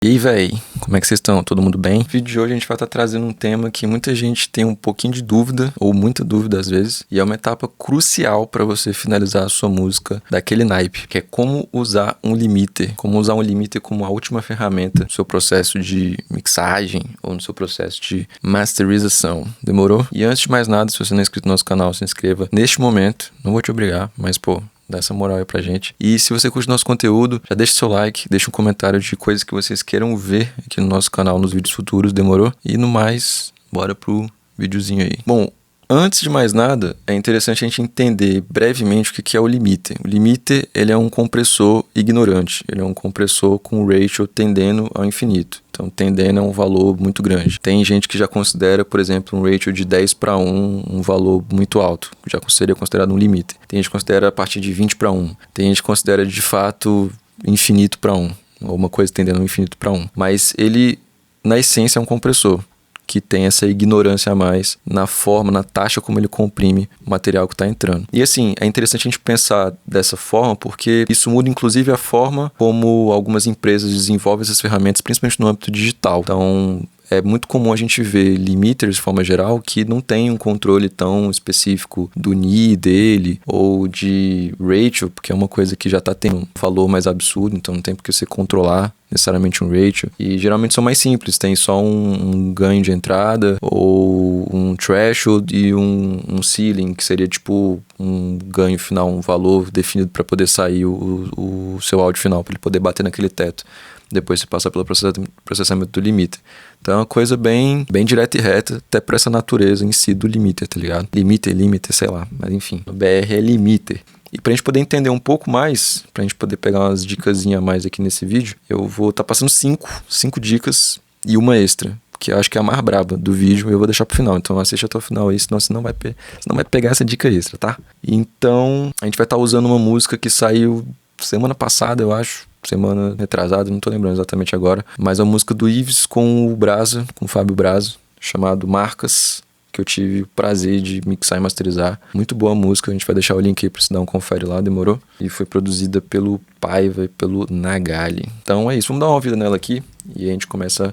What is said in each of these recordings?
E aí, véi, como é que vocês estão? Todo mundo bem? No vídeo de hoje a gente vai estar trazendo um tema que muita gente tem um pouquinho de dúvida, ou muita dúvida às vezes, e é uma etapa crucial para você finalizar a sua música daquele naipe, que é como usar um limiter, como usar um limiter como a última ferramenta no seu processo de mixagem ou no seu processo de masterização. Demorou? E antes de mais nada, se você não é inscrito no nosso canal, se inscreva neste momento. Não vou te obrigar, mas dá essa moral aí pra gente. E se você curte nosso conteúdo, já deixa seu like, deixa um comentário de coisas que vocês queiram ver aqui no nosso canal nos vídeos futuros, demorou? E no mais, bora pro videozinho aí. Bom, antes de mais nada, é interessante a gente entender brevemente o que é o limiter. O limiter, ele é um compressor ignorante. Ele é um compressor com ratio tendendo ao infinito. Então, tendendo a um valor muito grande. Tem gente que já considera, por exemplo, um ratio de 10:1 um valor muito alto. Já seria considerado um limiter. Tem gente que considera a partir de 20:1. Tem gente que considera, de fato, infinito para 1. Ou uma coisa tendendo ao infinito para 1. Mas ele, na essência, é um compressor que tem essa ignorância a mais na forma, na taxa como ele comprime o material que está entrando. E assim, é interessante a gente pensar dessa forma porque isso muda inclusive a forma como algumas empresas desenvolvem essas ferramentas, principalmente no âmbito digital. Então, é muito comum a gente ver limiters de forma geral que não tem um controle tão específico do NI dele ou de ratio, porque é uma coisa que já está tendo um valor mais absurdo, então não tem por que você controlar necessariamente um ratio. E geralmente são mais simples, tem só um ganho de entrada ou um threshold e um ceiling, que seria tipo um ganho final, um valor definido para poder sair o seu áudio final, para ele poder bater naquele teto. Depois você passa pelo processamento do limiter. Então é uma coisa bem direta e reta, até para essa natureza em si do limiter, tá ligado? Limiter, sei lá, mas enfim. O BR é limiter. E pra gente poder entender um pouco mais, pra gente poder pegar umas dicasinhas a mais aqui nesse vídeo, eu vou estar passando cinco dicas e uma extra, que eu acho que é a mais braba do vídeo, e eu vou deixar pro final. Então assiste até o final aí, senão você não vai pegar essa dica extra, tá? Então a gente vai estar usando uma música que saiu semana passada, eu acho. Semana retrasada, não tô lembrando exatamente agora. Mas é uma música do Ives com o Brasa, com o Fábio Braza, chamado Marcas, que eu tive o prazer de mixar e masterizar. Muito boa música, a gente vai deixar o link aí pra você dar um confere lá, demorou? E foi produzida pelo Paiva e pelo Nagali. Então é isso, vamos dar uma ouvida nela aqui e a gente começa a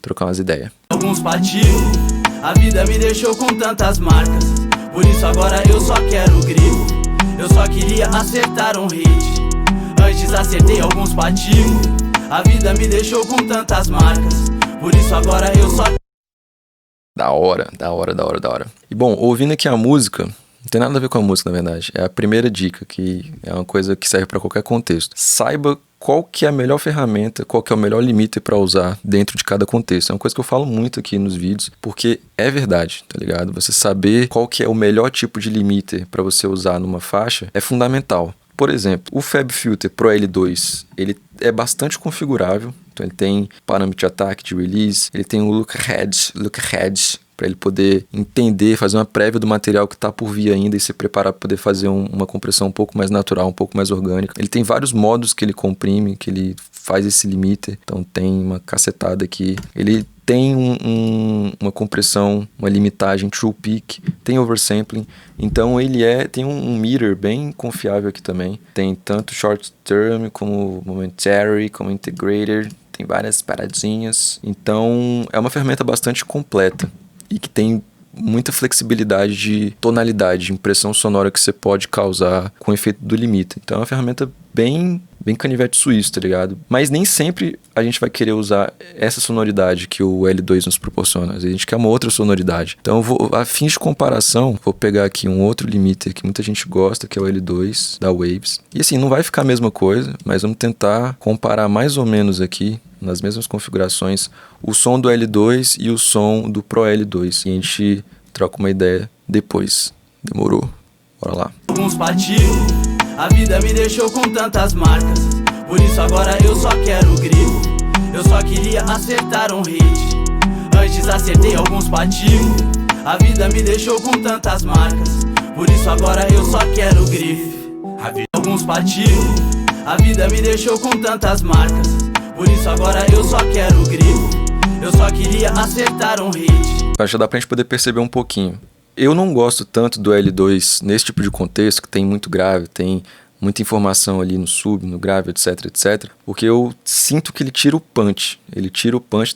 trocar umas ideias. Alguns pativos, a vida me deixou com tantas marcas. Por isso agora eu só quero grifo. Eu só queria acertar um hit. Antes acertei alguns pativos, a vida me deixou com tantas marcas. Por isso agora eu só... Da hora. E bom, ouvindo aqui a música, não tem nada a ver com a música, na verdade. É a primeira dica, que é uma coisa que serve para qualquer contexto. Saiba qual que é a melhor ferramenta, qual que é o melhor limiter para usar dentro de cada contexto. É uma coisa que eu falo muito aqui nos vídeos, porque é verdade, tá ligado? Você saber qual que é o melhor tipo de limiter para você usar numa faixa é fundamental. Por exemplo, o FabFilter Pro L2, ele é bastante configurável. Então ele tem parâmetro de ataque, de release, ele tem o look ahead, para ele poder entender, fazer uma prévia do material que está por vir ainda e se preparar para poder fazer uma compressão um pouco mais natural, um pouco mais orgânica. Ele tem vários modos que ele comprime, que ele faz esse limiter. Então tem uma cacetada aqui. Ele tem uma compressão, uma limitagem true peak, tem oversampling, então ele tem um meter bem confiável aqui também. Tem tanto short term como momentary, como integrator, tem várias paradinhas. Então é uma ferramenta bastante completa e que tem muita flexibilidade de tonalidade, de impressão sonora que você pode causar com o efeito do limiter. Então é uma ferramenta bem canivete suíço, tá ligado? Mas nem sempre a gente vai querer usar essa sonoridade que o L2 nos proporciona. Às vezes a gente quer uma outra sonoridade. Então, a fins de comparação, vou pegar aqui um outro limiter que muita gente gosta, que é o L2 da Waves. E assim, não vai ficar a mesma coisa, mas vamos tentar comparar mais ou menos aqui, nas mesmas configurações, o som do L2 e o som do Pro L2. E a gente troca uma ideia depois. Demorou? Bora lá. Alguns pativos, a vida me deixou com tantas marcas. Por isso agora eu só quero grifo. Eu só queria acertar um hit. Antes acertei alguns pativos, a vida me deixou com tantas marcas. Por isso agora eu só quero grifo. Alguns pativos, a vida me deixou com tantas marcas. Por isso agora eu só quero grifo. Eu só queria acertar um hit. Acho que dá pra gente poder perceber um pouquinho. Eu não gosto tanto do L2 nesse tipo de contexto, que tem muito grave, tem muita informação ali no sub, no grave, etc, etc, porque eu sinto que ele tira o punch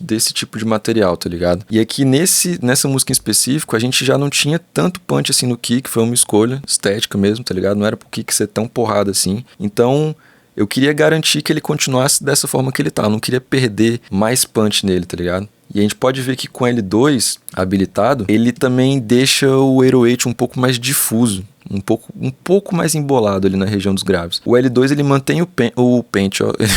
desse tipo de material, tá ligado? E aqui nessa música em específico, a gente já não tinha tanto punch assim no kick, foi uma escolha estética mesmo, tá ligado? Não era pro kick ser tão porrada assim. Então, eu queria garantir que ele continuasse dessa forma que ele tá, eu não queria perder mais punch nele, tá ligado? E a gente pode ver que com L2 habilitado, ele também deixa o 808 um pouco mais difuso, um pouco mais embolado ali na região dos graves. O L2 ele mantém ele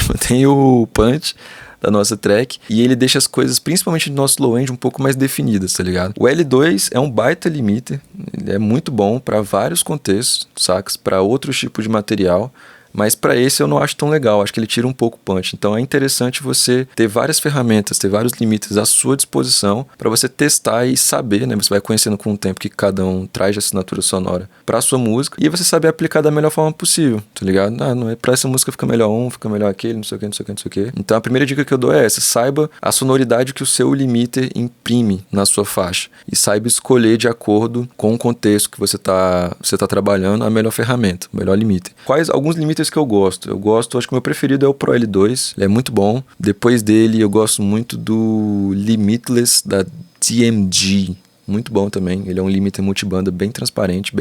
mantém o punch da nossa track e ele deixa as coisas, principalmente do nosso low end, um pouco mais definidas, tá ligado? O L2 é um baita limiter, ele é muito bom para vários contextos, sacas? Para outros tipos de material. Mas para esse eu não acho tão legal, acho que ele tira um pouco o punch. Então é interessante você ter várias ferramentas, ter vários limites à sua disposição para você testar e saber, né? Você vai conhecendo com o tempo que cada um traz de assinatura sonora para sua música e você saber aplicar da melhor forma possível, tá ligado? Não é para essa música fica melhor fica melhor aquele, não sei o que, não sei o que, não sei o que. Então a primeira dica que eu dou é essa: saiba a sonoridade que o seu limiter imprime na sua faixa e saiba escolher de acordo com o contexto que você tá trabalhando a melhor ferramenta, o melhor limiter. Quais alguns limiters que eu gosto, acho que o meu preferido é o Pro L2, ele é muito bom. Depois dele eu gosto muito do Limitless da TMG, muito bom também, ele é um limiter multibanda bem transparente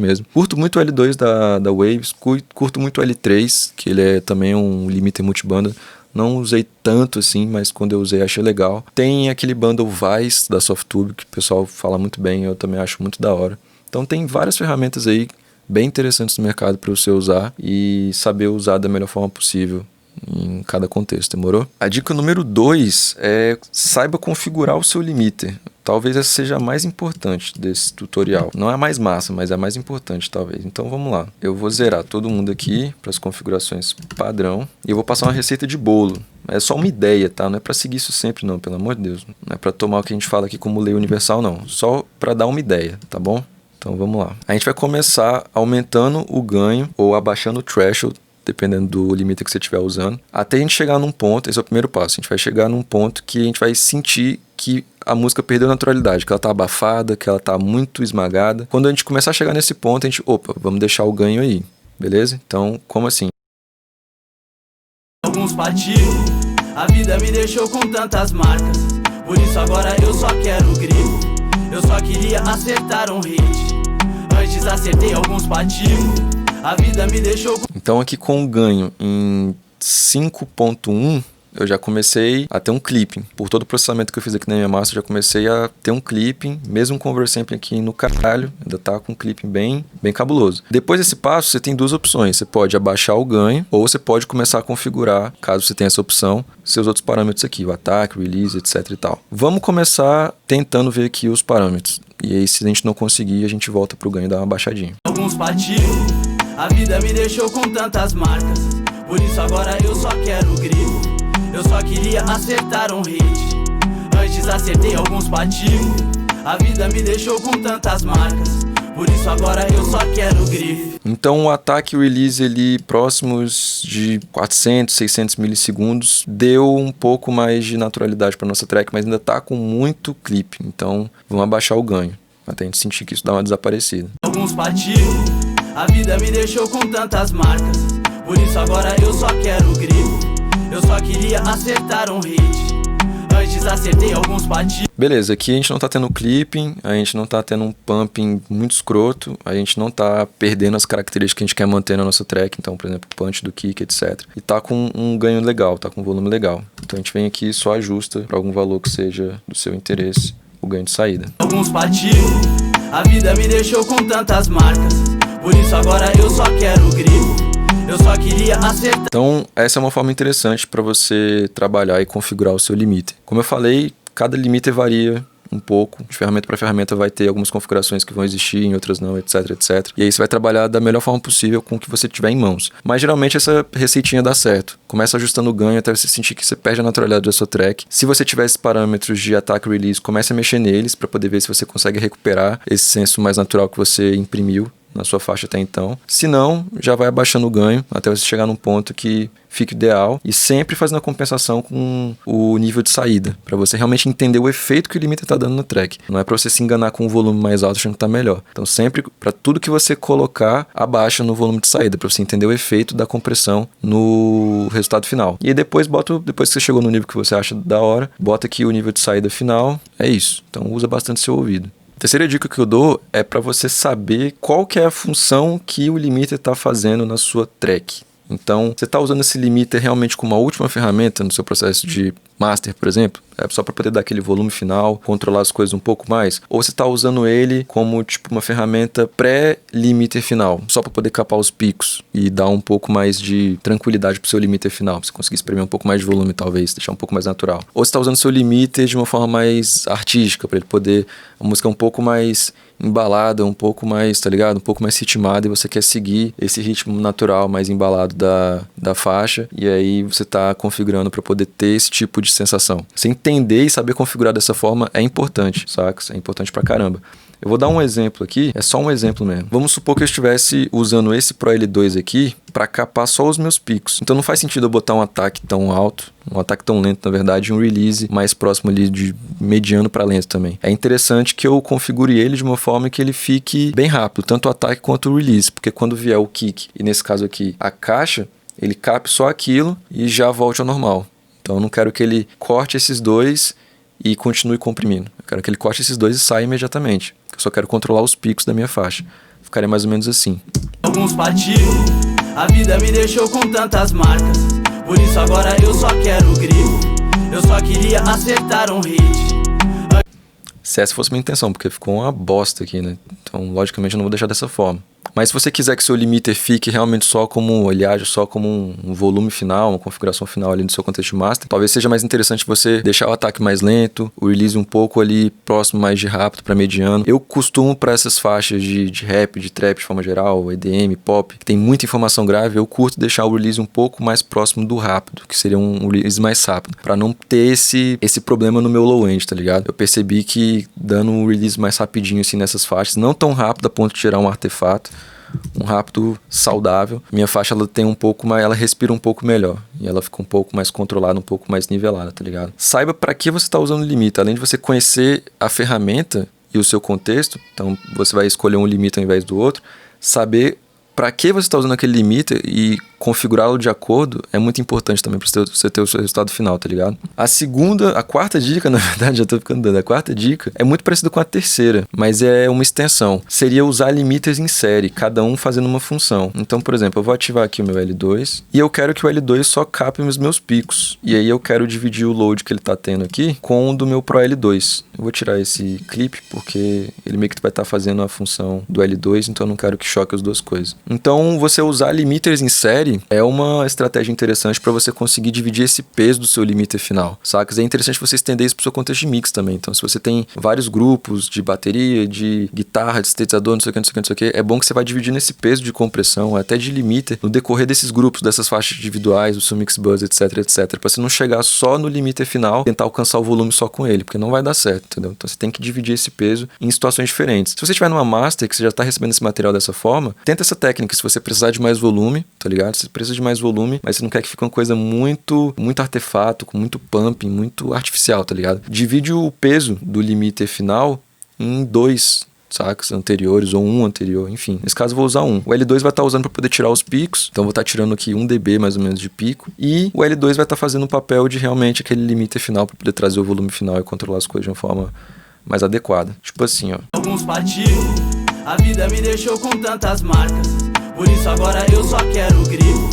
mesmo. Curto muito o L2 da Waves, curto muito o L3, que ele é também um limiter multibanda. Não usei tanto assim, mas quando eu usei achei legal. Tem aquele bundle Vice da Softube, que o pessoal fala muito bem, eu também acho muito da hora. Então tem várias ferramentas aí bem interessantes no mercado para você usar e saber usar da melhor forma possível em cada contexto, demorou? A dica número 2 é saiba configurar o seu limiter. Talvez essa seja a mais importante desse tutorial. Não é a mais massa, mas é a mais importante talvez. Então vamos lá. Eu vou zerar todo mundo aqui para as configurações padrão e eu vou passar uma receita de bolo. É só uma ideia, tá? Não é para seguir isso sempre não, pelo amor de Deus. Não é para tomar o que a gente fala aqui como lei universal não. Só para dar uma ideia, tá bom? Então vamos lá. A gente vai começar aumentando o ganho ou abaixando o threshold, dependendo do limite que você estiver usando, até a gente chegar num ponto, esse é o primeiro passo, a gente vai chegar num ponto que a gente vai sentir que a música perdeu naturalidade, que ela tá abafada, que ela tá muito esmagada. Quando a gente começar a chegar nesse ponto, a gente, vamos deixar o ganho aí, beleza? Então, como assim? Alguns partiu, a vida me deixou com tantas marcas, por isso agora eu só quero grifo. Eu só queria acertar um hit, antes acertei alguns pativos. A vida me deixou... Então aqui com o ganho em 5.1, eu já comecei a ter um clipping. Por todo o processamento que eu fiz aqui na minha master, eu já comecei a ter um clipping, mesmo com o oversampling aqui no caralho, ainda tá com um clipping bem cabuloso. Depois desse passo, você tem duas opções. Você pode abaixar o ganho, ou você pode começar a configurar, caso você tenha essa opção, seus outros parâmetros aqui, o ataque, o release, etc e tal. Vamos começar tentando ver aqui os parâmetros. E aí, se a gente não conseguir, a gente volta pro ganho e dá uma baixadinha. Alguns pativos, a vida me deixou com tantas marcas, por isso agora eu só quero grifo. Eu só queria acertar um hit, antes acertei alguns pativos. A vida me deixou com tantas marcas, por isso agora eu só quero grifo. Então o ataque e o release ali próximos de 400, 600 milissegundos deu um pouco mais de naturalidade para nossa track, mas ainda tá com muito clipe. Então vamos abaixar o ganho, até a gente sentir que isso dá uma desaparecida. Alguns pativos, a vida me deixou com tantas marcas, por isso agora eu só quero grifo. Eu só queria acertar um hit, antes acertei alguns pativos. Beleza, aqui a gente não tá tendo clipping, a gente não tá tendo um pumping muito escroto, a gente não tá perdendo as características que a gente quer manter na nossa track, então, por exemplo, punch do kick, etc. E tá com um ganho legal, tá com um volume legal. Então a gente vem aqui e só ajusta para algum valor que seja do seu interesse o ganho de saída. Alguns pativos, a vida me deixou com tantas marcas, por isso agora eu só quero grifo. Eu só queria acertar. Então, essa é uma forma interessante para você trabalhar e configurar o seu limiter. Como eu falei, cada limiter varia um pouco. De ferramenta para ferramenta vai ter algumas configurações que vão existir, em outras não, etc, etc. E aí você vai trabalhar da melhor forma possível com o que você tiver em mãos. Mas geralmente essa receitinha dá certo. Começa ajustando o ganho até você sentir que você perde a naturalidade da sua track. Se você tiver esses parâmetros de ataque e release, comece a mexer neles para poder ver se você consegue recuperar esse senso mais natural que você imprimiu na sua faixa até então. Se não, já vai abaixando o ganho até você chegar num ponto que fique ideal e sempre fazendo a compensação com o nível de saída, para você realmente entender o efeito que o limiter está dando no track. Não é para você se enganar com um volume mais alto achando que está melhor. Então sempre, para tudo que você colocar, abaixa no volume de saída, para você entender o efeito da compressão no resultado final. E aí depois que você chegou no nível que você acha da hora, bota aqui o nível de saída final, é isso. Então usa bastante seu ouvido. A terceira dica que eu dou é para você saber qual que é a função que o limiter está fazendo na sua track. Então, você está usando esse limiter realmente como uma última ferramenta no seu processo de master, por exemplo? Só para poder dar aquele volume final, controlar as coisas um pouco mais? Ou você está usando ele como tipo uma ferramenta pré-limiter final, só para poder capar os picos e dar um pouco mais de tranquilidade para o seu limiter final, para você conseguir exprimir um pouco mais de volume, talvez, deixar um pouco mais natural? Ou você está usando o seu limiter de uma forma mais artística, para ele poder, a música um pouco mais embalada, um pouco mais, tá ligado? Um pouco mais ritmada, e você quer seguir esse ritmo natural, mais embalado da faixa, e aí você tá configurando para poder ter esse tipo de sensação. Você entender e saber configurar dessa forma é importante, saca? É importante pra caramba. Eu vou dar um exemplo aqui, é só um exemplo mesmo. Vamos supor que eu estivesse usando esse Pro L2 aqui para capar só os meus picos. Então não faz sentido eu botar um ataque tão alto, um ataque tão lento, na verdade, e um release mais próximo ali de mediano para lento também. É interessante que eu configure ele de uma forma que ele fique bem rápido, tanto o ataque quanto o release, porque quando vier o kick, e nesse caso aqui a caixa, ele cape só aquilo e já volte ao normal. Então eu não quero que ele corte esses dois e continue comprimindo. Eu quero que ele corte esses dois e saia imediatamente. Eu só quero controlar os picos da minha faixa. Ficaria mais ou menos assim. Alguns partiu, a vida me deixou com tantas marcas. Por isso agora eu só quero grifo. Eu só queria acertar um hit. Se essa fosse minha intenção, porque ficou uma bosta aqui, né? Então, logicamente, eu não vou deixar dessa forma. Mas se você quiser que seu limiter fique realmente só como, aliás, só como um volume final, uma configuração final ali no seu contexto de master, talvez seja mais interessante você deixar o ataque mais lento, o release um pouco ali próximo mais de rápido para mediano. Eu costumo, para essas faixas de rap, de trap de forma geral, EDM, pop, que tem muita informação grave, eu curto deixar o release um pouco mais próximo do rápido, que seria um release mais rápido, para não ter esse problema no meu low end, tá ligado? Eu percebi que dando um release mais rapidinho assim nessas faixas, não tão rápido a ponto de tirar um artefato, um rápido saudável, minha faixa ela tem um pouco mais, ela respira um pouco melhor e ela fica um pouco mais controlada, um pouco mais nivelada, tá ligado? Saiba para que você está usando o limite, além de você conhecer a ferramenta e o seu contexto, então você vai escolher um limite ao invés do outro, saber para que você está usando aquele limite e configurá-lo de acordo é muito importante também para você ter o seu resultado final, tá ligado? A quarta dica, na verdade, já tô ficando dando. A quarta dica é muito parecida com a terceira, mas é uma extensão. Seria usar limiters em série, cada um fazendo uma função. Então, por exemplo, eu vou ativar aqui o meu L2 e eu quero que o L2 só cape os meus picos. E aí eu quero dividir o load que ele tá tendo aqui com o do meu Pro L2. Eu vou tirar esse clipe porque ele meio que vai estar fazendo a função do L2, então eu não quero que choque as duas coisas. Então, você usar limiters em série é uma estratégia interessante para você conseguir dividir esse peso do seu limiter final, saca? É interessante você estender isso para o seu contexto de mix também. Então, se você tem vários grupos de bateria, de guitarra, de sintetizador, não sei o que, é bom que você vai dividindo esse peso de compressão, até de limiter, no decorrer desses grupos, dessas faixas individuais, do seu mix bus, etc, para você não chegar só no limiter final e tentar alcançar o volume só com ele, porque não vai dar certo, entendeu? Então, você tem que dividir esse peso em situações diferentes. Se você estiver numa master, que você já está recebendo esse material dessa forma, tenta essa técnica. Se você precisar de mais volume, tá ligado? Você precisa de mais volume, mas você não quer que fique uma coisa muito artefato, com muito pumping, muito artificial, tá ligado? Divide o peso do limiter final em 2 sacos anteriores ou um anterior, enfim. Nesse caso eu vou usar um. O L2 vai estar usando para poder tirar os picos, então eu vou estar tirando aqui 1 dB mais ou menos de pico, e o L2 vai estar fazendo o papel de realmente aquele limiter final para poder trazer o volume final e controlar as coisas de uma forma mais adequada. Tipo assim, ó. Alguns partiu, a vida me deixou com tantas marcas. Por isso agora eu só quero grifo.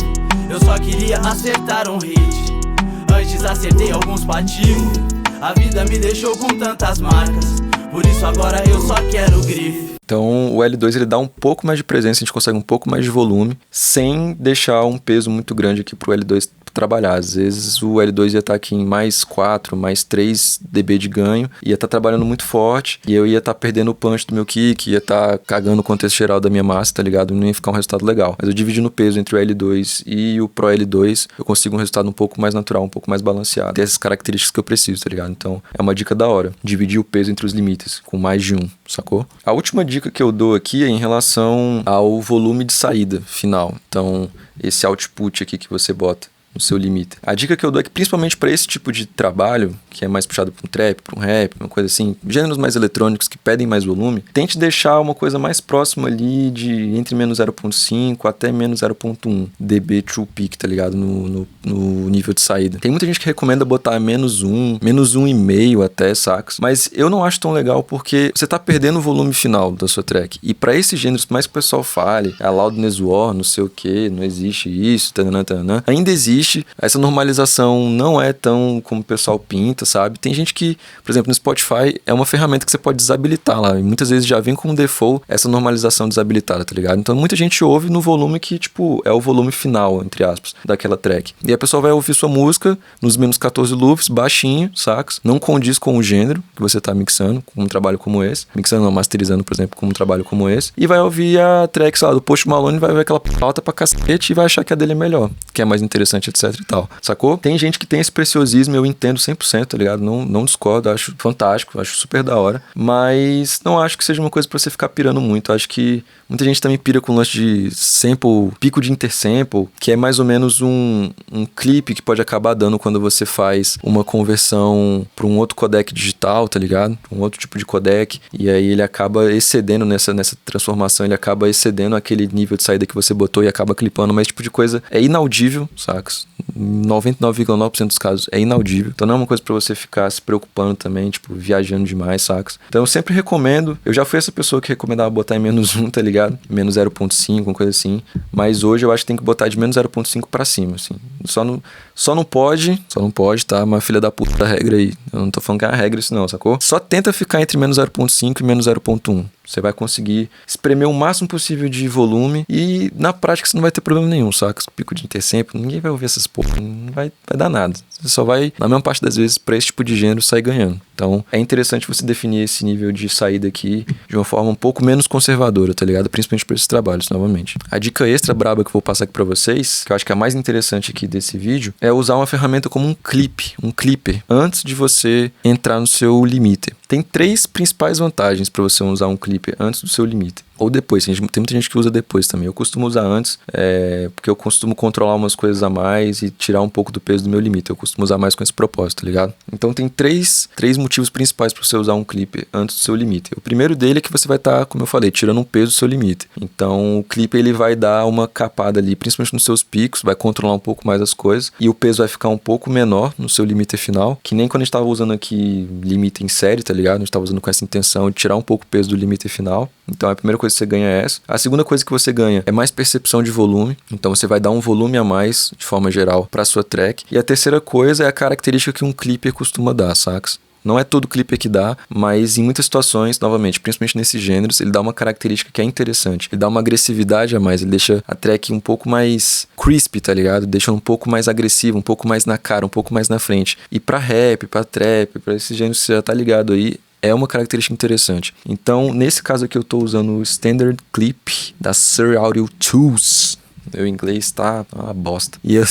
Eu só queria acertar um hit. Antes acertei alguns pativos. A vida me deixou com tantas marcas. Por isso agora eu só quero grifo. Então o L2 ele dá um pouco mais de presença, a gente consegue um pouco mais de volume, sem deixar um peso muito grande aqui pro L2 trabalhar. Às vezes o L2 ia estar aqui em mais 4, mais 3 dB de ganho, ia estar trabalhando muito forte, e eu ia estar perdendo o punch do meu kick, ia estar cagando o contexto geral da minha massa, tá ligado? Não ia ficar um resultado legal. Mas eu dividindo o peso entre o L2 e o Pro L2, eu consigo um resultado um pouco mais natural, um pouco mais balanceado. Tem essas características que eu preciso, tá ligado? Então, é uma dica da hora. Dividir o peso entre os limites, com mais de um, sacou? A última dica que eu dou aqui é em relação ao volume de saída final. Então, esse output aqui que você bota no seu limite. A dica que eu dou é que, principalmente para esse tipo de trabalho, que é mais puxado para um trap, para um rap, uma coisa assim, gêneros mais eletrônicos que pedem mais volume, tente deixar uma coisa mais próxima ali de entre menos 0.5 até menos 0.1 dB true peak, tá ligado? No nível de saída. Tem muita gente que recomenda botar menos 1,5 até, sacos? Mas eu não acho tão legal porque você tá perdendo o volume final da sua track. E para esses gêneros, por mais que o pessoal fale, a loudness war, não sei o que, não existe isso, tananã, ainda existe. Essa normalização não é tão como o pessoal pinta, sabe? Tem gente que, por exemplo, no Spotify é uma ferramenta que você pode desabilitar lá, e muitas vezes já vem com default essa normalização desabilitada, tá ligado? Então muita gente ouve no volume que, tipo, é o volume final, entre aspas, daquela track. E a pessoa vai ouvir sua música nos menos 14 loops, baixinho, sacos? Não condiz com o gênero que você tá mixando, com um trabalho como esse. Mixando não, masterizando, por exemplo, com um trabalho como esse. E vai ouvir a track, sei lá, do Post Malone, vai ver aquela pauta pra cacete e vai achar que a dele é melhor, que é mais interessante, etc e tal, sacou? Tem gente que tem esse preciosismo, eu entendo 100%, tá ligado? Não discordo, acho fantástico, acho super da hora, mas não acho que seja uma coisa pra você ficar pirando muito. Acho que muita gente também pira com o lance de sample, pico de intersample, que é mais ou menos um clipe que pode acabar dando quando você faz uma conversão pra um outro codec digital, tá ligado? Um outro tipo de codec, e aí ele acaba excedendo nessa transformação, ele acaba excedendo aquele nível de saída que você botou e acaba clipando, mas esse tipo de coisa é inaudível, sacas? 99,9% dos casos é inaudível. Então não é uma coisa pra você ficar se preocupando também, tipo, viajando demais, sacas? Então eu sempre recomendo, eu já fui essa pessoa que recomendava botar em menos 1, tá ligado? Menos 0.5, uma coisa assim. Mas hoje eu acho que tem que botar de menos 0.5 pra cima, assim. Só não pode, tá? Uma filha da puta da regra aí. Eu não tô falando que é a regra isso não, sacou? Só tenta ficar entre menos 0.5 e menos 0.1. Você vai conseguir espremer o máximo possível de volume e na prática você não vai ter problema nenhum, saca? Pico de intersample, ninguém vai ouvir essas porra, não vai dar nada. Você só vai, na maior parte das vezes, pra esse tipo de gênero, sair ganhando. Então, é interessante você definir esse nível de saída aqui de uma forma um pouco menos conservadora, tá ligado? Principalmente para esses trabalhos, novamente. A dica extra braba que eu vou passar aqui pra vocês, que eu acho que é a mais interessante aqui desse vídeo, é usar uma ferramenta como um clipper, antes de você entrar no seu limiter. Tem 3 principais vantagens para você usar um clipper antes do seu limite. Ou depois, tem muita gente que usa depois também. Eu costumo usar antes, porque eu costumo controlar umas coisas a mais e tirar um pouco do peso do meu limite. Eu costumo usar mais com esse propósito, tá ligado? Então tem três motivos principais para você usar um clipper antes do seu limite. O primeiro dele é que você vai estar, como eu falei, tirando um peso do seu limite. Então o clipper ele vai dar uma capada ali, principalmente nos seus picos, vai controlar um pouco mais as coisas e o peso vai ficar um pouco menor no seu limite final, que nem quando a gente estava usando aqui limite em série, tá ligado? A gente estava usando com essa intenção de tirar um pouco o peso do limite final. Então a primeira coisa que você ganha é essa. A segunda coisa que você ganha é mais percepção de volume. Então você vai dar um volume a mais, de forma geral, para sua track. E a terceira coisa é a característica que um clipper costuma dar, sacas? Não é todo clipper que dá, mas em muitas situações, novamente, principalmente nesses gêneros, ele dá uma característica que é interessante. Ele dá uma agressividade a mais, ele deixa a track um pouco mais crispy, tá ligado? Deixa um pouco mais agressivo, um pouco mais na cara, um pouco mais na frente. E pra rap, pra trap, pra esses gêneros que você já tá ligado aí, é uma característica interessante. Então, nesse caso aqui, eu tô usando o Standard Clip da Sir Audio Tools. Meu inglês tá uma bosta. E eu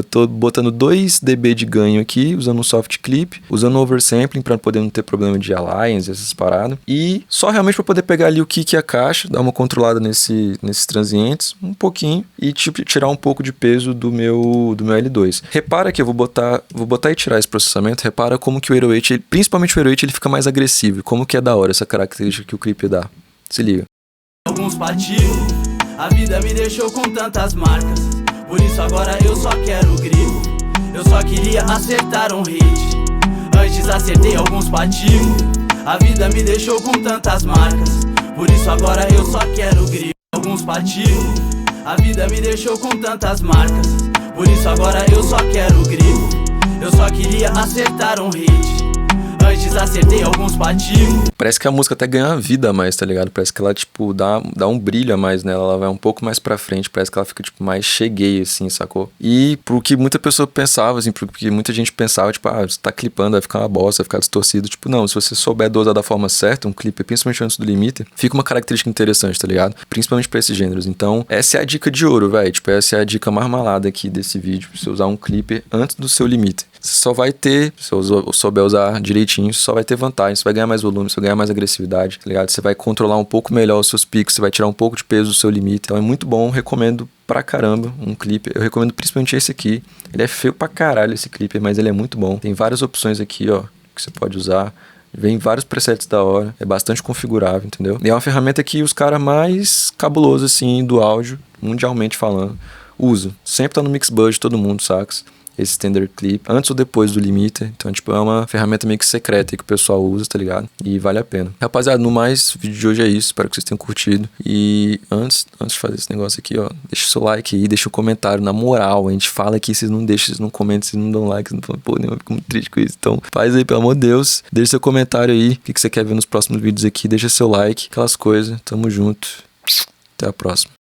tô botando 2 dB de ganho aqui, usando um soft clip, usando oversampling para poder não ter problema de alliance, essas paradas. E só realmente para poder pegar ali o kick e a caixa, dar uma controlada nesses transientes, um pouquinho, e tipo, tirar um pouco de peso do meu L2. Repara que eu vou botar e tirar esse processamento, repara como que o 808, principalmente o 808, ele fica mais agressivo. Como que é da hora essa característica que o clip dá. Se liga. Alguns partidos. A vida me deixou com tantas marcas, por isso agora eu só quero grifo. Eu só queria acertar um hit, antes acertei alguns pativos. A vida me deixou com tantas marcas, por isso agora eu só quero grifo. Alguns pativos. A vida me deixou com tantas marcas, por isso agora eu só quero grifo. Eu só queria acertar um hit, Antes acertei alguns pativos. Parece que a música até ganha uma vida a mais, tá ligado? Parece que ela, tipo, dá um brilho a mais nela. Ela vai um pouco mais pra frente. Parece que ela fica, tipo, mais cheguei, assim, sacou? E pro que muita pessoa pensava, assim, pro que muita gente pensava, tipo, você tá clipando, vai ficar uma bosta, vai ficar distorcido. Tipo, não, se você souber dosar da forma certa, um clipe, principalmente antes do limite, fica uma característica interessante, tá ligado? Principalmente pra esses gêneros. Então, essa é a dica de ouro, velho. Tipo, essa é a dica marmelada aqui desse vídeo. Pra você usar um clipe antes do seu limite. Você só vai ter, se eu souber usar direitinho, você só vai ter vantagem, você vai ganhar mais volume, você vai ganhar mais agressividade, tá ligado? Você vai controlar um pouco melhor os seus picos, você vai tirar um pouco de peso do seu limite. Então é muito bom, recomendo pra caramba um clipe. Eu recomendo principalmente esse aqui. Ele é feio pra caralho esse clipe, mas ele é muito bom. Tem várias opções aqui, ó, que você pode usar. Vem vários presets da hora, é bastante configurável, entendeu? E é uma ferramenta que os caras mais cabulosos, assim, do áudio, mundialmente falando, usam. Sempre tá no Mixbud, todo mundo, saca? Esse Standard Clip, antes ou depois do limiter. Então, tipo, é uma ferramenta meio que secreta que o pessoal usa, tá ligado? E vale a pena. Rapaziada, no mais, o vídeo de hoje é isso. Espero que vocês tenham curtido. E antes de fazer esse negócio aqui, ó, deixa o seu like aí, deixa um comentário. Na moral, a gente fala aqui, vocês não deixam, vocês não comentam, vocês não dão like, vocês não falam, pô, nem eu fico muito triste com isso. Então, faz aí, pelo amor de Deus. Deixa seu comentário aí, o que você quer ver nos próximos vídeos aqui. Deixa seu like, aquelas coisas. Tamo junto. Até a próxima.